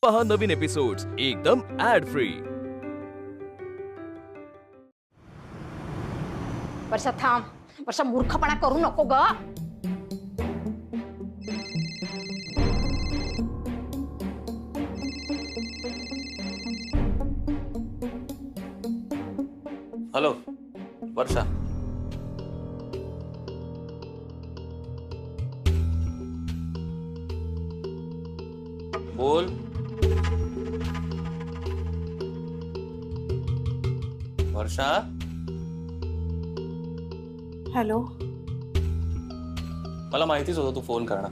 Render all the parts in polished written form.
पहा नवीन एपिसोड्स एकदम add free. वर्षा थांब, वर्षा मूर्खपणा करू नको ग। हॅलो वर्षा, बोल। वर्षा, हॅलो, मला माहितीच होतं तू फोन करणार।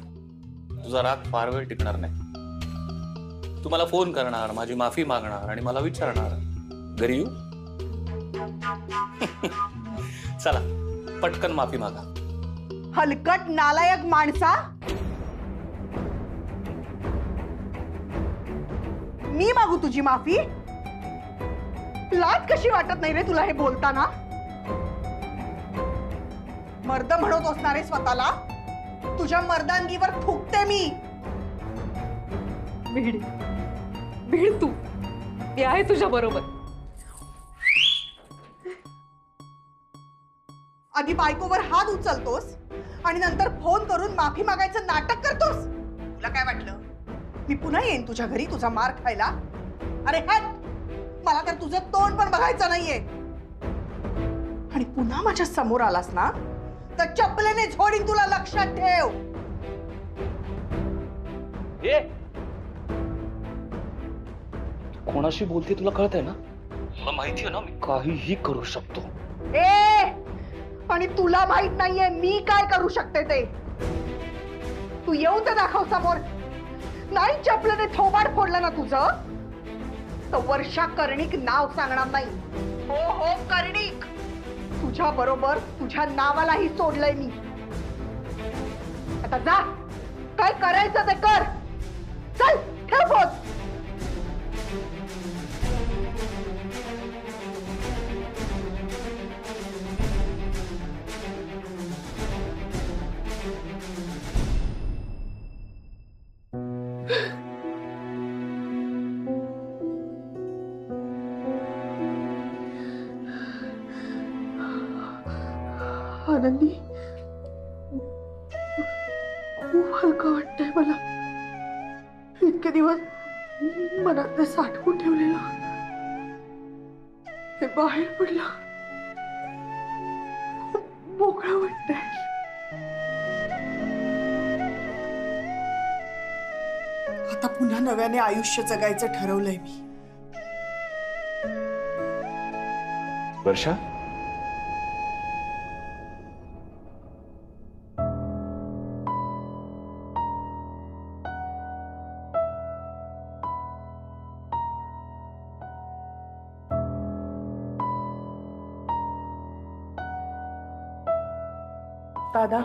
तुझा राग फार वेळ टिकणार नाही। तू मला फोन करणार, माझी माफी मागणार आणि मला विचारणार घरी येऊ। चला पटकन माफी मागा। हलकट नालायक माणसा, मी मागू तुझी माफी? लाज कशी वाटत नाही रे तुला हे बोलताना? मर्द म्हणत असणारे स्वतःला, तुझ्या मर्दांगीवर थुकते मी। भिड भिड, तू मी आहे तुझ्या बरोबर। आधी बायकोवर हात उचलतोस आणि नंतर फोन करून माफी मागायचं नाटक करतोस। तुला काय वाटलं मी पुन्हा येईन तुझ्या घरी तुझा मार खायला? अरे हट, मला तर तुझं तोंड पण बघायचं नाहीये। आणि पुन्हा माझ्या समोर आलास ना तर चपलेने झोडीन तुला, लक्षात ठेव। कोणाशी बोलते तुला कळत आहे ना? मला माहिती आहे ना, मी काहीही करू शकतो। ए, आणि तुला माहित नाहीये मी काय करू शकते ते? तू येऊन तर दाखव समोर। नाही चपलेने थोबाड फोडलं ना तुझं तर वर्षा कर्णिक नाव सांगणार नाही। हो हो कर्णिक, तुझ्या बरोबर तुझ्या नावालाही सोडलंय मी। आता जा, काय करायचं ते कर। चल ठेव फोन। आनंदी, खूप हलकं वाटतंय मला। इतके दिवस मनात ते साठवून ठेवलेलं हे बाहेर पडलं, मोकळं वाटतंय। आता पुन्हा नव्याने आयुष्य जगायचं ठरवलंय मी। वर्षा, दादा,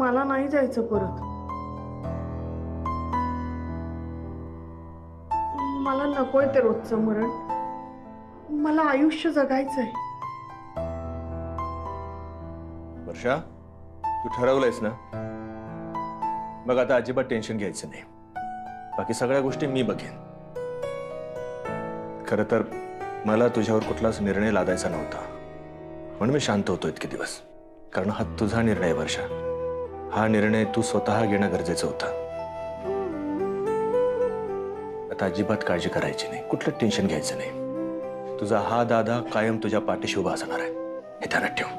मला नाही जायचं परत। मला नकोय ते रोजचं मरण, मला आयुष्य जगायचंय। वर्षा, तू ठरवलंयस ना? मग आता अजिबात टेन्शन घ्यायचं नाही। बाकी सगळ्या गोष्टी मी बघेन। खरं तर मला तुझ्यावर कुठलाच निर्णय लादायचा नव्हता, म्हणून मी शांत होतो इतके दिवस। कारण हा तुझा निर्णय वर्षा, हा निर्णय तू स्वतः घेणं गरजेचं होतं। आता अजिबात काळजी करायची नाही, कुठलं टेन्शन घ्यायचं नाही। तुझा हा दादा कायम तुझ्या पाठीशी उभा असणार आहे, हे ध्यानात ठेव।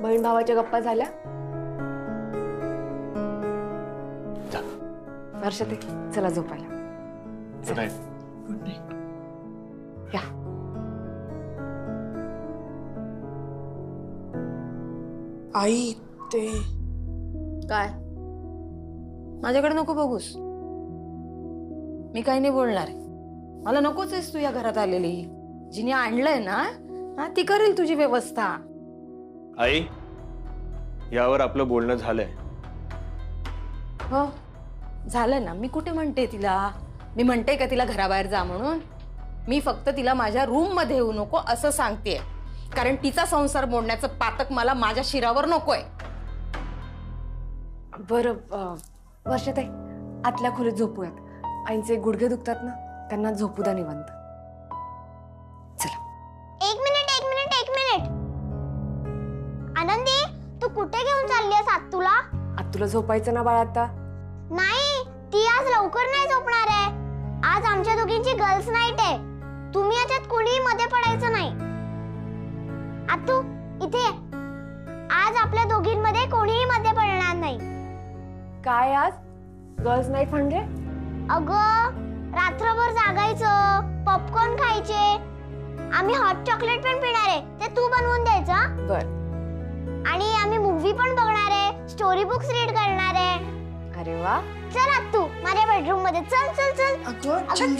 बहीण भावाच्या गप्पा झाल्या? वर्षा ते चला झोपायला। Good night. Good night. या आई, ते काय? माझ्याकडे नको बघूस, मी काही नाही बोलणार। मला नकोच आहेस तू या घरात आलेली. जिने आणलंय ना हा, ती करेल तुझी व्यवस्था. आई, यावर आपलं बोलणं झालंय. हो झालं ना. मी कुठे म्हणते तिला, मी म्हणते का तिला घराबाहेर जा म्हणून? मी फक्त तिला माझ्या रूम मध्ये येऊ नको असं सांगतेय, कारण तिचा संसार मोडण्याचं पातक मला माझ्या शिरावर नकोय. बरं वर्षाताई, आतल्या खोलीत झोपूयात. आईंचे गुडघे दुखतात ना, त्यांना झोपू द्या निवांत. चला. एक मिनिट आनंदी, तू कुठे घेऊन चालली आहेस आत्तूला? आत्तूला झोपायचं ना बाळा आता. नाही, ती आज लवकर नाही झोपणार आहे. आज आमच्या दोघींची गर्ल्स नाईट आहे. तुम्ही याच्यात कोणीही मध्ये पडायचं नाही. आत्तू इथे ये. आज आपल्या दोघींमध्ये कोणीही मध्ये पडणार नाही. काय आज गर्ल्स नाईट म्हणजे? अगं, रात्रभर जागायचं, पॉपकॉर्न खायचे, आम्ही हॉट चॉकलेट पण पिणार आहे, ते तू बनवून द्यायचं. बर. आणि आम्ही मूवी पण बघणार आहे, स्टोरी बुक्स रीड करणार आहे. अरे वा. चल आत्तू माझ्या बेडरूम मध्ये. चल चल चल. अगं चल.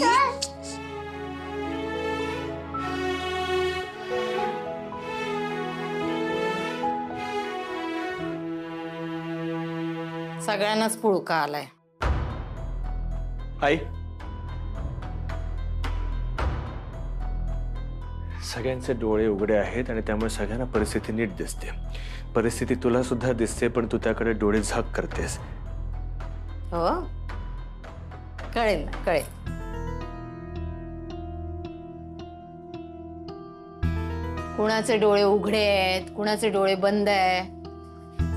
सगळ्यांनाच पुळका आलाय. आई, सगळ्यांचे डोळे उघडे आहेत आणि त्यामुळे सगळ्यांना परिस्थिती नीट दिसते. परिस्थिती तुला सुद्धा दिसते, पण तू त्याकडे डोळे झाक करतेस. हो कळेल ना, कळेल. कुणाचे डोळे उघडे आहेत, कुणाचे डोळे बंद आहे,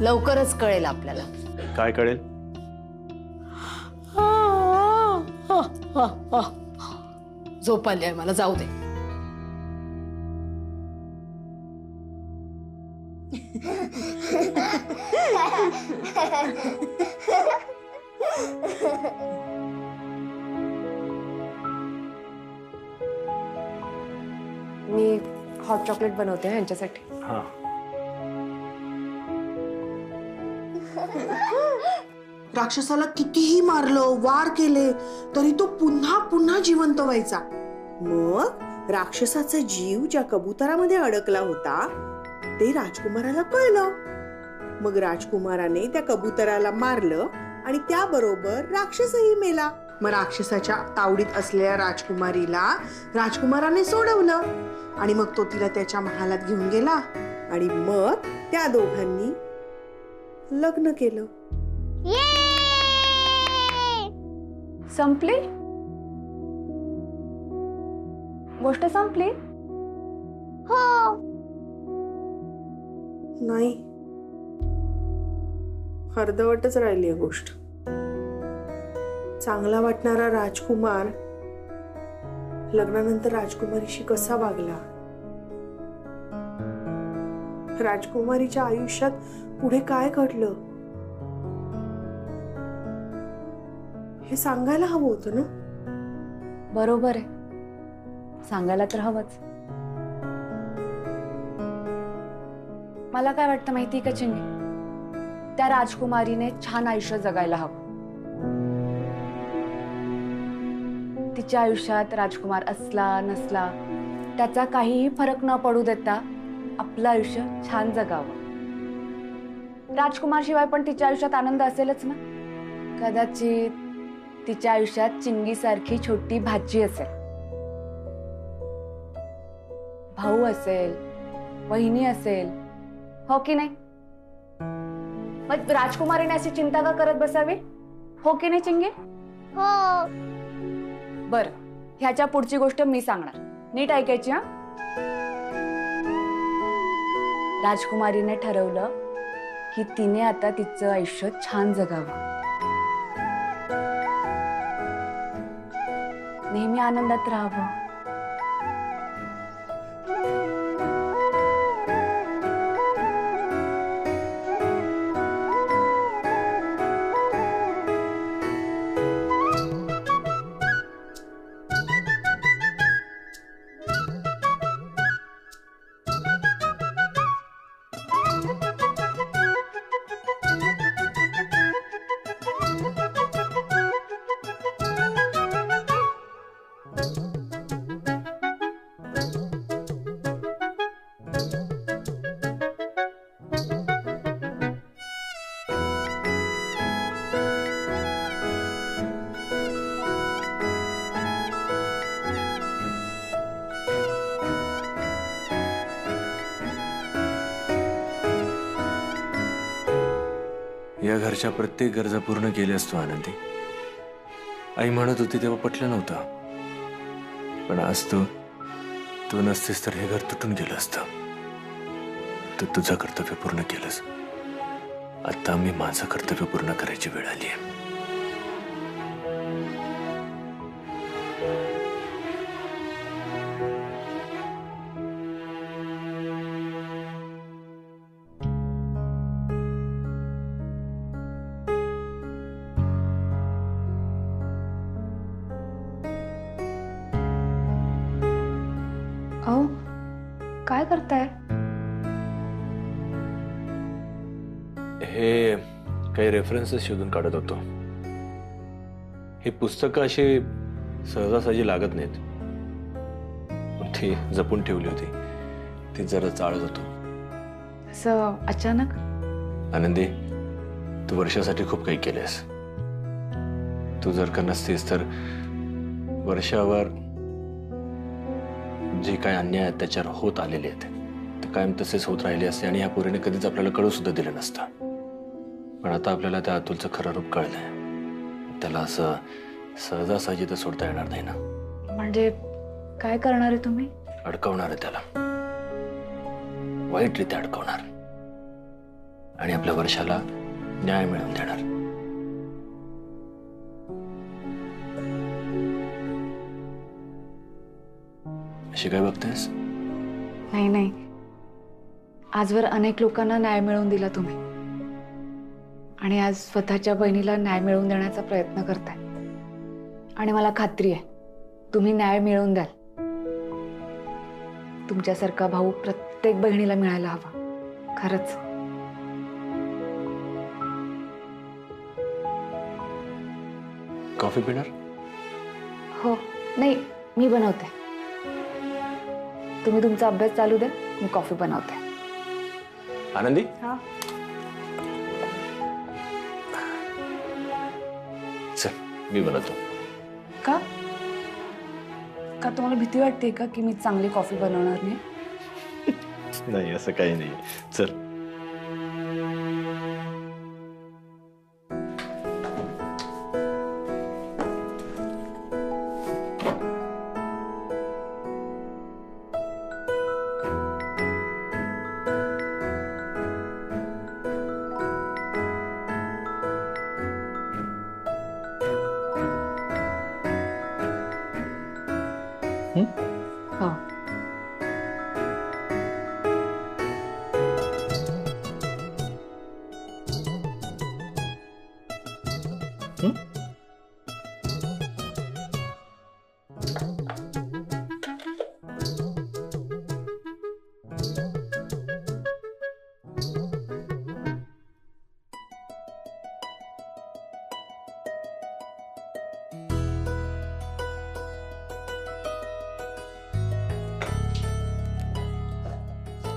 लवकरच कळेल आपल्याला. काय कळेल? झोप आली आहे मला, जाऊ दे. मी हॉट चॉकलेट बनवते यांच्यासाठी. हा. राक्षसाला कितीही मारलं, वार केले तरी तो पुन्हा पुन्हा जिवंत व्हायचा. मग राक्षसाचा जीव ज्या कबुतरामध्ये अडकला होता ते राजकुमाराला कळलं. मग राजकुमाराने त्या कबुतराला मारलं आणि त्याबरोबर राक्षसही मेला. मग राक्षसाच्या तावडीत असलेल्या राजकुमारीला राजकुमाराने सोडवलं आणि मग तो तिला त्याच्या महालात घेऊन गेला आणि मग त्या दोघांनी लग्न केलं. संपली गोष्ट? संपली? हो. नाही, अर्धवटच राहिली आहे गोष्ट. चांगला वाटणारा राजकुमार लग्नानंतर राजकुमारीशी कसा वागला, राजकुमारीच्या आयुष्यात पुढे काय घडलं हे सांगायला हवं होतं ना. बरोबर आहे, सांगायला तर हवंच. मला काय वाटतं माहिती का चिंगी, त्या राजकुमारीने छान आयुष्य जगायला हवं. तिच्या आयुष्यात राजकुमार असला नसला त्याचा काहीही फरक न पडू देता आपलं आयुष्य छान जगावं. राजकुमार शिवाय पण तिच्या आयुष्यात आनंद असेलच ना. कदाचित तिच्या आयुष्यात चिंगीसारखी छोटी भाची असेल, भाऊ असेल, वहिनी असेल, हो की नाही? मग राजकुमारीने अशी चिंता का करत बसावी, हो की नाही चिंगी? हो. बरं, ह्याच्या पुढची गोष्ट मी सांगणार, नीट ऐकायची. हा, राजकुमारीने ठरवलं की तिने आता तिचं आयुष्य छान जगावं, नेहमी आनंदात राहावं. या घरच्या प्रत्येक गरजा पूर्ण केल्यास तू आनंदी. आई म्हणत होती तेव्हा पटलं नव्हतं, पण आज तू नसतीस तर हे घर तुटून गेलं असतं. तू तुझं कर्तव्य पूर्ण केलंस. आता मी माझं कर्तव्य पूर्ण करायची वेळ आली आहे. अहो काय करताय? हे काही रेफरन्सेस शोधून काढत होतो. ही पुस्तकं अशी सहजासहजी लागत नाहीत, पण ती जपून ठेवली होती. ती जरा चाळत होतो. असं अचानक? आनंदी, तू वर्षासाठी खूप काही केलेस. तू जर का नसतीस तर वर्षावर जे काय अन्याय अत्याचार होत आलेले आहेत ते कायम तसेच होत राहिले असते आणि ह्या पोरीने कधीच आपल्याला कळू सुद्धा दिलं नसतं. पण आता आपल्याला त्या अतुलचं खरं रूप कळलंय. त्याला असं सहजासहजी तर सोडता येणार नाही ना. म्हणजे काय करणार आहे तुम्ही? अडकवणार आहे त्याला, वाईटरित्या अडकवणार आणि आपल्या वर्षाला न्याय मिळवून देणार. अशी काय बघतेस? नाही नाही, आजवर अनेक लोकांना न्याय मिळवून दिला तुम्ही आणि आज स्वतःच्या बहिणीला न्याय मिळवून देण्याचा प्रयत्न करताय आणि मला खात्री आहे तुम्ही न्याय मिळवून द्याल. तुमच्यासारखा भाऊ प्रत्येक बहिणीला मिळायला हवा. खरंच. कॉफी पिणार? हो. नाही, मी बनवते. तुम्ही तुमचा अभ्यास चालू द्या, मी कॉफी बनवते. आनंदी, हा. चल मी बनवतो. का का तुम्हाला भीती वाटते का की मी चांगली कॉफी बनवणार नाही? नाही, असं काही नाही. चल. हो.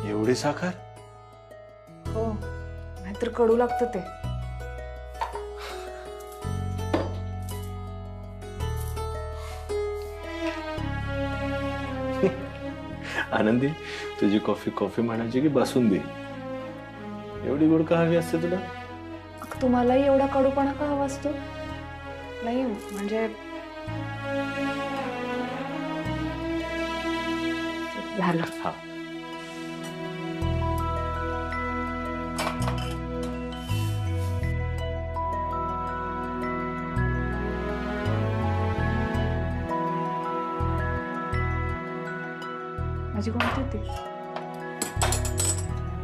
एवढी साखर? हो, नाहीतर कडू लागतं ते. आनंदी, तुझी कॉफी कॉफी म्हणायची की बासुंदी? एवढी गोड का हवी असते तुला? तुम्हालाही एवढा कडूपणा का हवा असतो? नाही म्हणजे झालं. हा. माझी कोणती होती?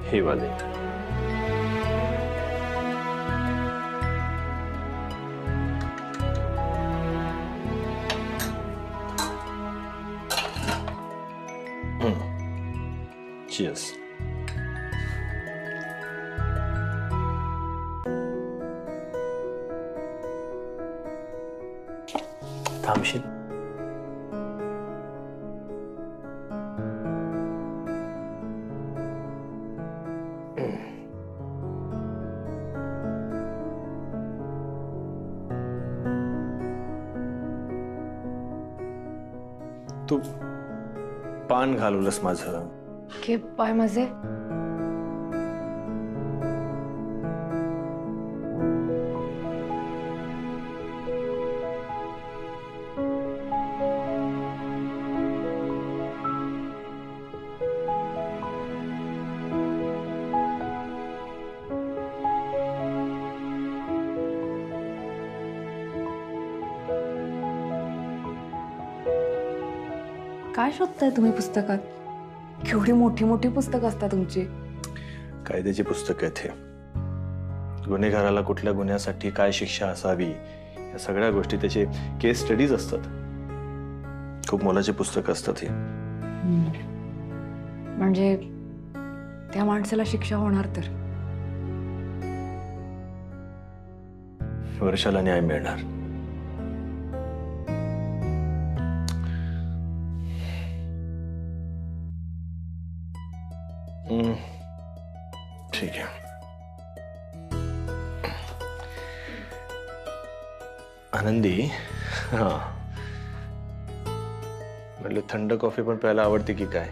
हे वाले. Cheers. थांबशील? तू पान घालवलंस माझं. के पाय माझे. काय शोधताय तुम्ही पुस्तकात? केवढी मोठी मोठी पुस्तकं असतात तुमची. कायद्याची पुस्तक आहेत हे. गुन्हेगाराला कुठल्या गुन्ह्यासाठी काय शिक्षा असावी या सगळ्या गोष्टी, त्याचे केस स्टडीज असतात. खूप मोलाची पुस्तकं असतात ही. म्हणजे त्या माणसाला शिक्षा होणार तर? वर्षाला न्याय मिळणार. ठीक आहे. आनंदी, हा म्हटलं थंड कॉफी पण प्यायला आवडते की काय?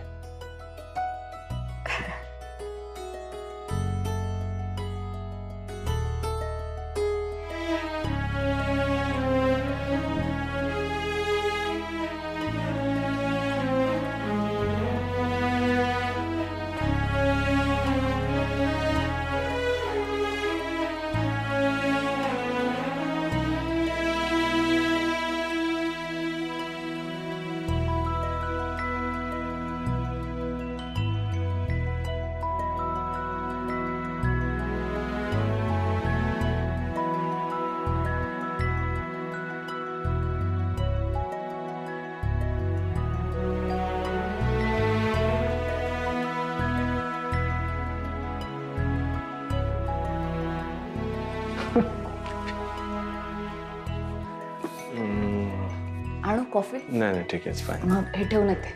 आणू कॉफी? नाही नाही ठीक आहे, फाईन. मग हे ठेवून येते.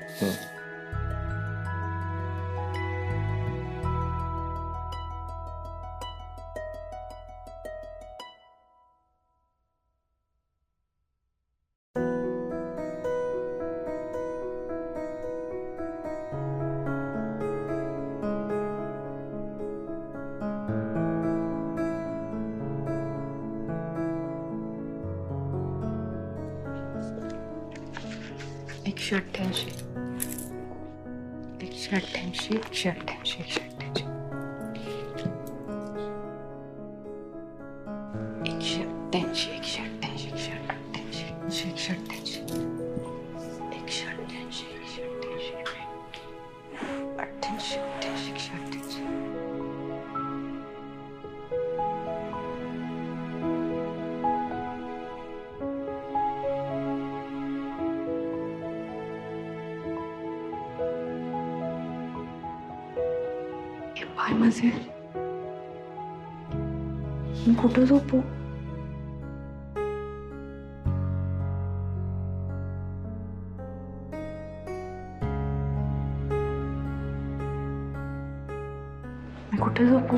एकशे 88, 188, 188, 188, 188, 188. पाय माझे, मी कुठं झोपू? मी कुठे झोपू?